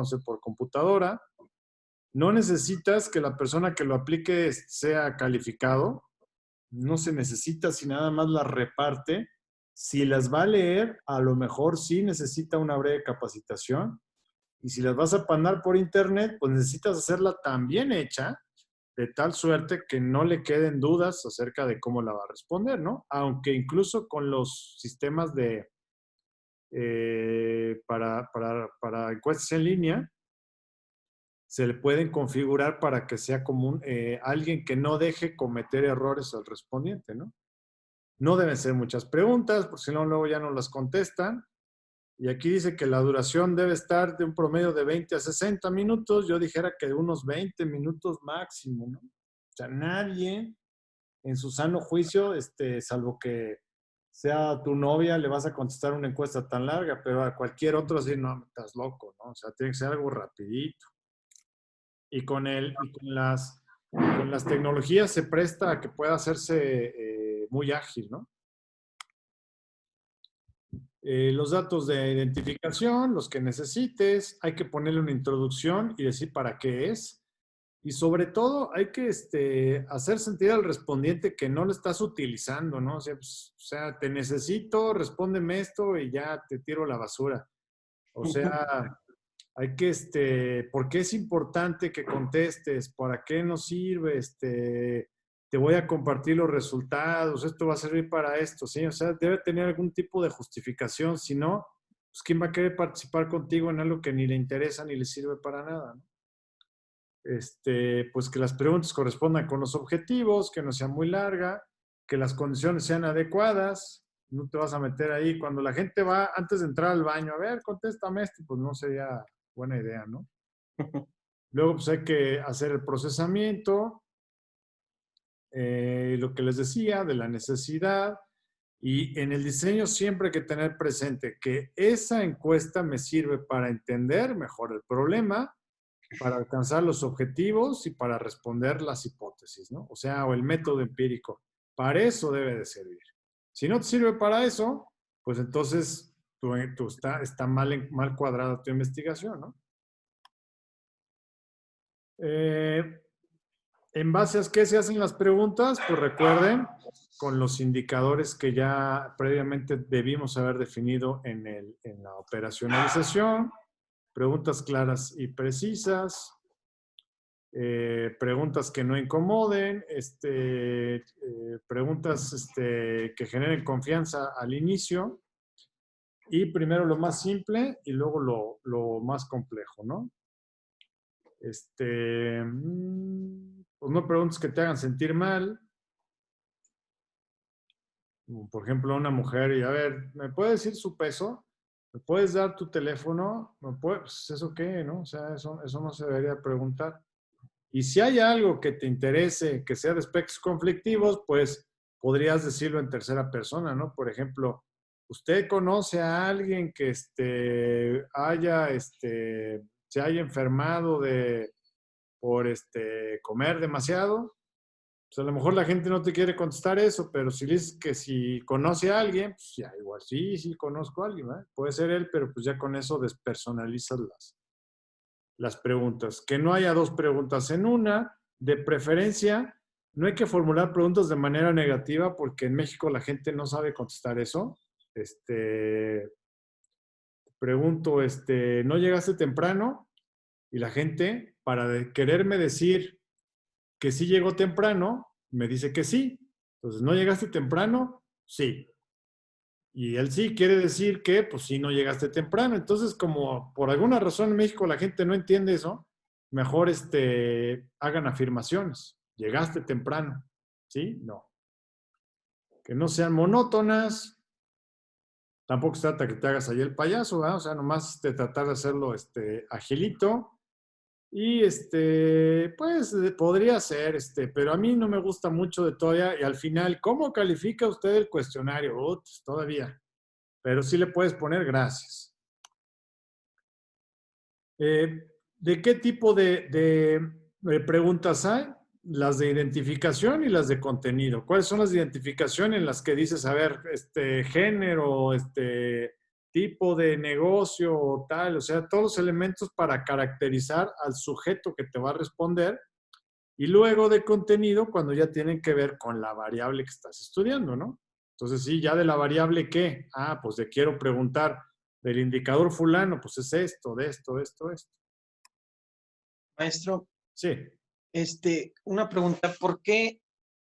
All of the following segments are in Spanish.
conoce por computadora. No necesitas que la persona que lo aplique sea calificado. No se necesita si nada más las reparte. Si las va a leer, a lo mejor sí necesita una breve capacitación. Y si las vas a mandar por internet, pues necesitas hacerla tan bien hecha, de tal suerte que no le queden dudas acerca de cómo la va a responder, ¿no? Aunque incluso con los sistemas de para encuestas en línea, se le pueden configurar para que sea como alguien que no deje cometer errores al respondiente, ¿no? No deben ser muchas preguntas, porque si no, luego ya no las contestan. Y aquí dice que la duración debe estar de un promedio de 20 a 60 minutos. Yo dijera que de unos 20 minutos máximo, ¿no? O sea, nadie en su sano juicio, salvo que sea tu novia, le vas a contestar una encuesta tan larga, pero a cualquier otro así, no, estás loco, ¿no? O sea, tiene que ser algo rapidito. Y con las tecnologías se presta a que pueda hacerse muy ágil, ¿no? Los datos de identificación, los que necesites, hay que ponerle una introducción y decir para qué es. Y sobre todo hay que hacer sentir al respondiente que no lo estás utilizando, ¿no? O sea, te necesito, respóndeme esto y ya te tiro la basura. O sea, hay que, ¿por qué es importante que contestes? ¿Para qué nos sirve? Te voy a compartir los resultados, esto va a servir para esto, ¿sí? O sea, debe tener algún tipo de justificación, si no, pues ¿quién va a querer participar contigo en algo que ni le interesa ni le sirve para nada, ¿no? Pues que las preguntas correspondan con los objetivos, que no sea muy larga, que las condiciones sean adecuadas, no te vas a meter ahí. Cuando la gente va antes de entrar al baño, a ver, contéstame esto, pues no sería buena idea, ¿no? Luego, pues hay que hacer el procesamiento, lo que les decía, de la necesidad, y en el diseño siempre hay que tener presente que esa encuesta me sirve para entender mejor el problema, para alcanzar los objetivos y para responder las hipótesis, ¿no? O sea, o el método empírico. Para eso debe de servir. Si no te sirve para eso, pues entonces está mal cuadrada tu investigación, ¿no? En base a qué se hacen las preguntas, pues recuerden, con los indicadores que ya previamente debimos haber definido en la operacionalización, preguntas claras y precisas, preguntas que no incomoden, preguntas que generen confianza al inicio, y primero lo más simple y luego lo más complejo, ¿no? Pues no preguntas que te hagan sentir mal. Por ejemplo, a una mujer y a ver, ¿me puedes decir su peso? ¿Me puedes dar tu teléfono? Pues, ¿eso qué, no? O sea, eso no se debería preguntar. Y si hay algo que te interese, que sea de aspectos conflictivos, pues podrías decirlo en tercera persona, ¿no? Por ejemplo, ¿usted conoce a alguien que se haya enfermado por comer demasiado? Pues a lo mejor la gente no te quiere contestar eso, pero si dices que si conoce a alguien, pues ya igual sí conozco a alguien, ¿verdad? Puede ser él, pero pues ya con eso despersonalizas las preguntas. Que no haya dos preguntas en una, de preferencia, no hay que formular preguntas de manera negativa porque en México la gente no sabe contestar eso. Pregunto, ¿no llegaste temprano? Y la gente, para quererme decir que sí llegó temprano, me dice que sí. Entonces, ¿no llegaste temprano? Sí. Y el sí quiere decir que, pues sí, no llegaste temprano. Entonces, como por alguna razón en México la gente no entiende eso, mejor hagan afirmaciones. ¿Llegaste temprano? ¿Sí? No. Que no sean monótonas. Tampoco se trata que te hagas ahí el payaso, ¿verdad? O sea, nomás tratar de hacerlo agilito. Y pues podría ser, pero a mí no me gusta mucho de todavía. Y al final, ¿cómo califica usted el cuestionario? Ups, todavía. Pero sí le puedes poner gracias. ¿De qué tipo de preguntas hay? Las de identificación y las de contenido. ¿Cuáles son las de identificación en las que dices, a ver, género, tipo de negocio o tal, o sea, todos los elementos para caracterizar al sujeto que te va a responder. Y luego de contenido, cuando ya tienen que ver con la variable que estás estudiando, ¿no? Entonces, sí, ya de la variable ¿qué? Ah, pues te quiero preguntar del indicador fulano, pues es esto, de esto, de esto, de esto. Maestro, Sí, una pregunta, ¿por qué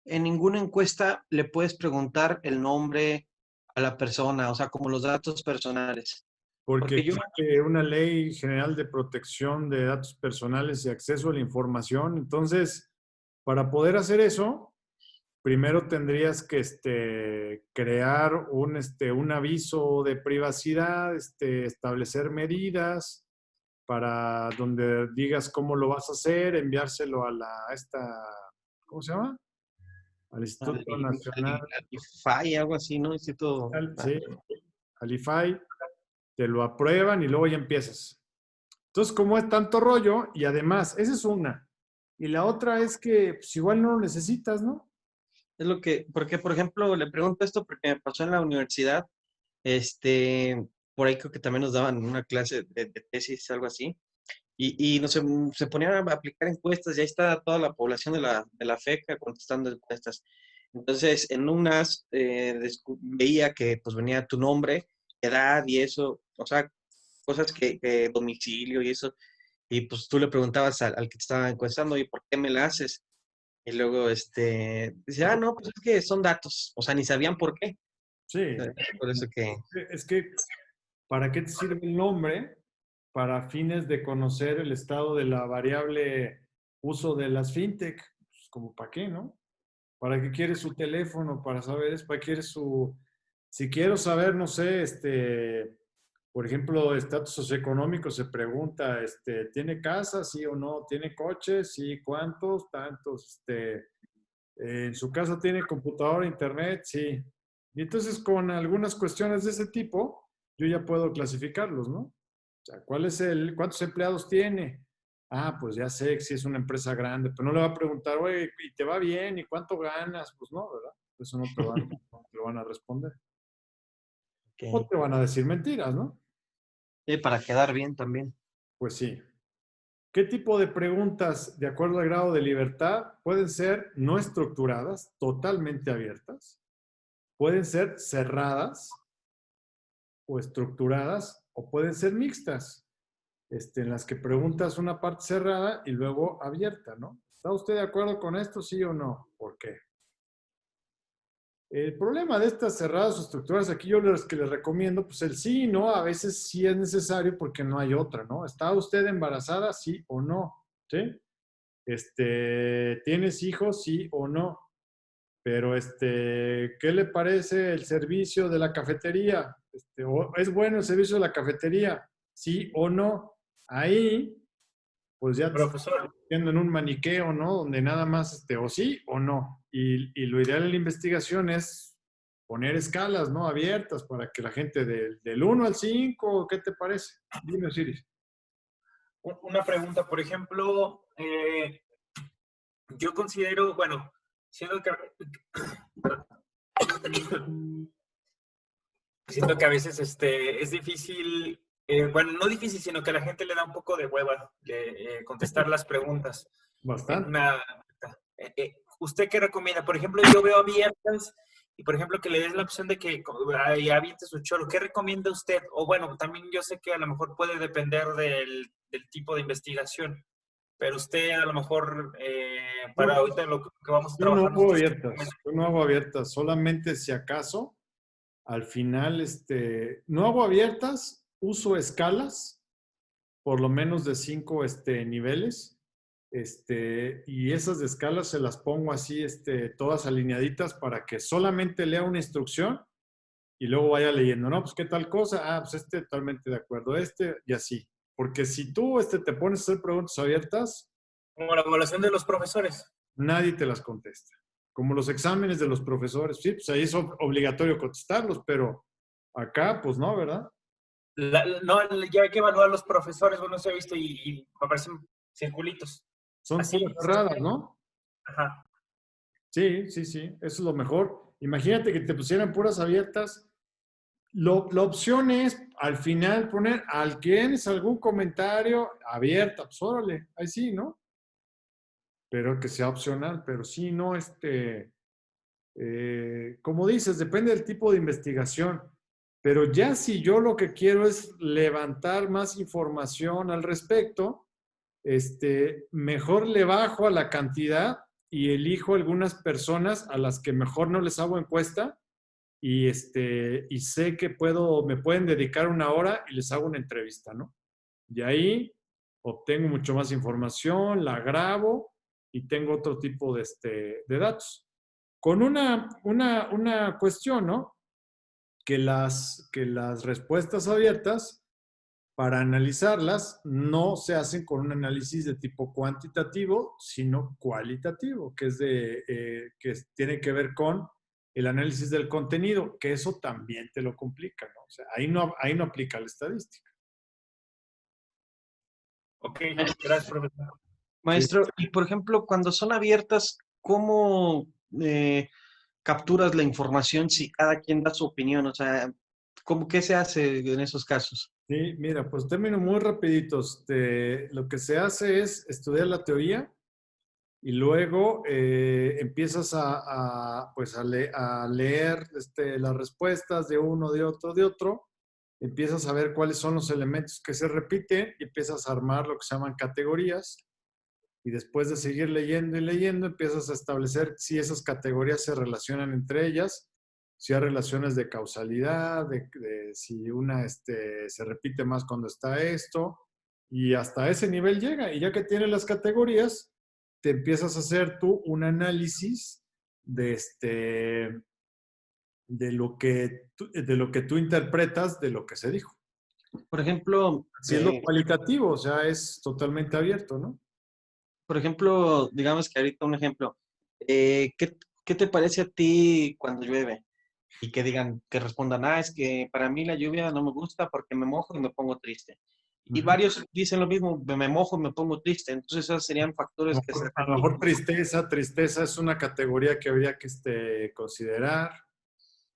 en ninguna encuesta le puedes preguntar el nombre a la persona, o sea, como los datos personales? porque Porque yo, existe una ley general de protección de datos personales y acceso a la información. Entonces, para poder hacer eso, primero tendrías que crear un aviso de privacidad, establecer medidas para donde digas cómo lo vas a hacer, enviárselo a ¿cómo se llama? Al Instituto Nacional, al IFAI, algo así, ¿no? Instituto, sí, al IFAI, te lo aprueban y luego ya empiezas. Entonces, como es tanto rollo, y además, esa es una. Y la otra es que pues, igual no lo necesitas, ¿no? es lo que, porque, por ejemplo, le pregunto esto porque me pasó en la universidad, por ahí creo que también nos daban una clase de tesis, algo así, y no sé, se ponían a aplicar encuestas y ahí está toda la población de la FECA contestando encuestas. Entonces, en unas veía que pues venía tu nombre, edad y eso, o sea, cosas que domicilio y eso, y pues tú le preguntabas al que te estaba encuestando, ¿y por qué me la haces? Y luego, dice, no, pues es que son datos, o sea, ni sabían por qué. Sí. Por eso que, Es que, ¿para qué te sirve el nombre? Para fines de conocer el estado de la variable uso de las fintech. Pues, como para qué, ¿no? ¿Para qué quiere su teléfono? Para saber, ¿para qué quiere su... Si quiero saber, no sé, por ejemplo, estatus socioeconómico, se pregunta, ¿tiene casa? Sí o no. ¿Tiene coche? Sí. ¿Cuántos? Tantos. En su casa tiene computadora, internet, sí. Y entonces con algunas cuestiones de ese tipo, yo ya puedo clasificarlos, ¿no? O sea, ¿cuántos empleados tiene? Ah, pues ya sé que si es una empresa grande, pero no le va a preguntar, oye, ¿y te va bien? ¿Y cuánto ganas? Pues no, ¿verdad? Eso no te lo van a responder. O que te van a decir mentiras, ¿no? para quedar bien también. Pues sí. ¿Qué tipo de preguntas, de acuerdo al grado de libertad, pueden ser no estructuradas, totalmente abiertas? Pueden ser cerradas o estructuradas o pueden ser mixtas, en las que preguntas una parte cerrada y luego abierta, ¿no? ¿Está usted de acuerdo con esto, sí o no? ¿Por qué? El problema de estas cerradas o estructuras, aquí yo los que les recomiendo, pues el sí y no, a veces sí es necesario porque no hay otra, ¿no? ¿Está usted embarazada, sí o no? ¿Sí? ¿Tienes hijos, sí o no? Pero, ¿qué le parece el servicio de la cafetería? ¿Es bueno el servicio de la cafetería? ¿Sí o no? Ahí, pues ya te estás Profesor, metiendo en un maniqueo, ¿no? Donde nada más, o sí o no. Y lo ideal en la investigación es poner escalas, ¿no? Abiertas para que la gente del 1 al 5, ¿qué te parece? Dime, Osiris. una pregunta, por ejemplo, yo considero, bueno, siendo que, siento que a veces es difícil, bueno, no difícil, sino que a la gente le da un poco de hueva contestar las preguntas en Bastante. una... ¿Usted qué recomienda? Por ejemplo, yo veo abiertas y, por ejemplo, que le des la opción de que aviente su choro. ¿Qué recomienda usted? O bueno, también yo sé que a lo mejor puede depender del tipo de investigación, pero usted a lo mejor, para ahorita lo que vamos a Yo no trabajar hago nosotros, ¿qué abiertas, recomienda? yo no hago abiertas, solamente si acaso al final, no hago abiertas, uso escalas, por lo menos de 5 niveles, y esas de escalas se las pongo así, todas alineaditas para que solamente lea una instrucción y luego vaya leyendo, ¿no? Pues qué tal cosa, pues totalmente de acuerdo, y así. Porque si tú, te pones a hacer preguntas abiertas, Como la evaluación de los profesores. nadie te las contesta. Como los exámenes de los profesores, sí, pues ahí es obligatorio contestarlos, pero acá, pues no, ¿verdad? No, ya hay que evaluar los profesores, bueno, se ha visto y aparecen circulitos. Son puras Así, cerradas, ¿no? ajá. Sí, sí, sí, eso es lo mejor. Imagínate que te pusieran puras abiertas, La opción es al final poner, ¿tienes algún comentario abierto? Pues órale, ahí sí, ¿no? Pero que sea opcional, pero sí, no, como dices, depende del tipo de investigación. Pero ya si yo lo que quiero es levantar más información al respecto, mejor le bajo a la cantidad y elijo algunas personas a las que mejor no les hago encuesta y sé que me pueden dedicar una hora y les hago una entrevista, ¿no? Y ahí obtengo mucho más información, la grabo y tengo otro tipo de datos. Con una cuestión, ¿no? Que las respuestas abiertas, para analizarlas, no se hacen con un análisis de tipo cuantitativo, sino cualitativo, que tiene que ver con el análisis del contenido, que eso también te lo complica, ¿no? O sea, ahí no aplica la estadística. Ok, gracias, profesor. Sí. Maestro, y por ejemplo, cuando son abiertas, ¿cómo capturas la información si cada quien da su opinión? O sea, ¿qué se hace en esos casos? Sí, mira, pues términos muy rapiditos. Lo que se hace es estudiar la teoría y luego empiezas pues a leer las respuestas de uno, de otro, de otro. Empiezas a ver cuáles son los elementos que se repiten y empiezas a armar lo que se llaman categorías. Y después de seguir leyendo y leyendo, empiezas a establecer si esas categorías se relacionan entre ellas, si hay relaciones de causalidad, de si una se repite más cuando está esto, y hasta ese nivel llega. Y ya que tienes las categorías, te empiezas a hacer tú un análisis de lo que tú interpretas de lo que se dijo. Por ejemplo, Siendo cualitativo, o sea, es totalmente abierto, ¿no? digamos que ahorita un ejemplo, ¿qué te parece a ti cuando llueve? Y que digan, que respondan, es que para mí la lluvia no me gusta porque me mojo y me pongo triste. Y Ujú. varios dicen lo mismo, me mojo y me pongo triste. Entonces, esos serían factores que se A lo mejor tristeza es una categoría que habría que considerar.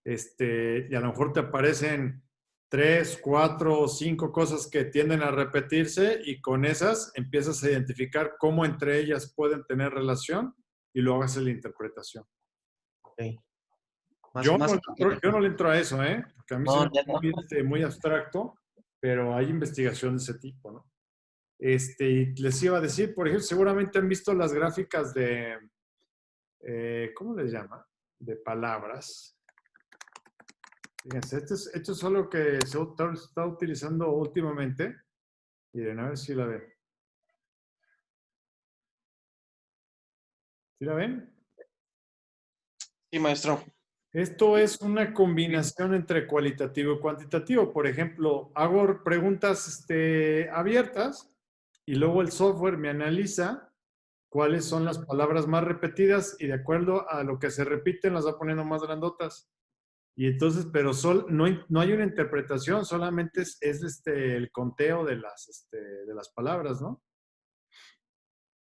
Y a lo mejor te aparecen 3, 4 o 5 cosas que tienden a repetirse y con esas empiezas a identificar cómo entre ellas pueden tener relación y luego haces la interpretación. Ok. Yo Más, no, yo no le entro a eso, porque a mí se me no, hace ya no. muy abstracto, pero hay investigación de ese tipo, ¿no? Y les iba a decir, por ejemplo, seguramente han visto las gráficas ¿cómo les llama? De palabras. Fíjense, esto es algo que se está utilizando últimamente. Miren, a ver si la ven. ¿Sí la ven? Sí, maestro. Esto es una combinación entre cualitativo y cuantitativo. Por ejemplo, hago preguntas abiertas y luego el software me analiza cuáles son las palabras más repetidas y de acuerdo a lo que se repiten las va poniendo más grandotas. Y entonces, pero no hay una interpretación, solamente es el conteo de las palabras, ¿no?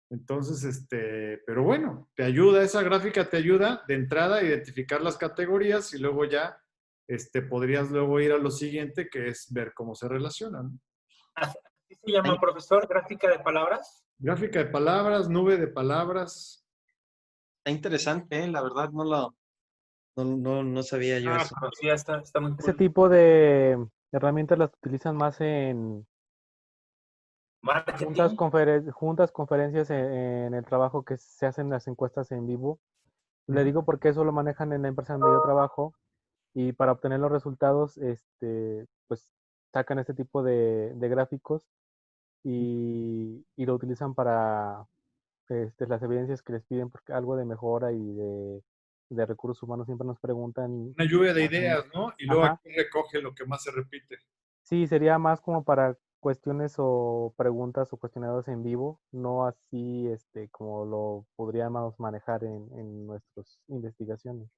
Entonces, pero bueno, esa gráfica te ayuda de entrada a identificar las categorías y luego ya, podrías luego ir a lo siguiente, que es ver cómo se relacionan. ¿Así se llama, profesor? ¿Gráfica de palabras? Gráfica de palabras, nube de palabras. Está interesante, la verdad no sabía yo eso. Pero sí, está muy Ese cool. tipo de herramientas las utilizan más en Marketing. conferencias en el trabajo que se hacen las encuestas en vivo. Le Ujú. digo porque eso lo manejan en la empresa donde yo trabajo y para obtener los resultados, pues sacan este tipo de gráficos y lo utilizan para las evidencias que les piden, porque algo de mejora y de recursos humanos siempre nos preguntan. Una lluvia de ideas, ¿no? Y luego Ajá. aquí recoge lo que más se repite. Sí, sería más como para cuestiones o preguntas o cuestionarios en vivo, no así como lo podríamos manejar en nuestras investigaciones.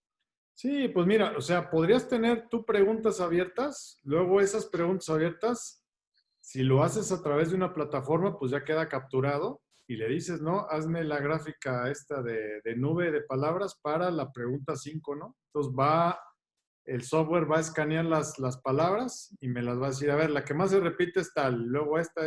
Sí, pues mira, o sea, podrías tener tú preguntas abiertas, luego esas preguntas abiertas, si lo haces a través de una plataforma, pues ya queda capturado y le dices, ¿no? Hazme la gráfica esta de nube de palabras para la pregunta 5, ¿no? Entonces va el software va a escanear las palabras y me las va a decir, a ver, la que más se repite es tal, luego esta,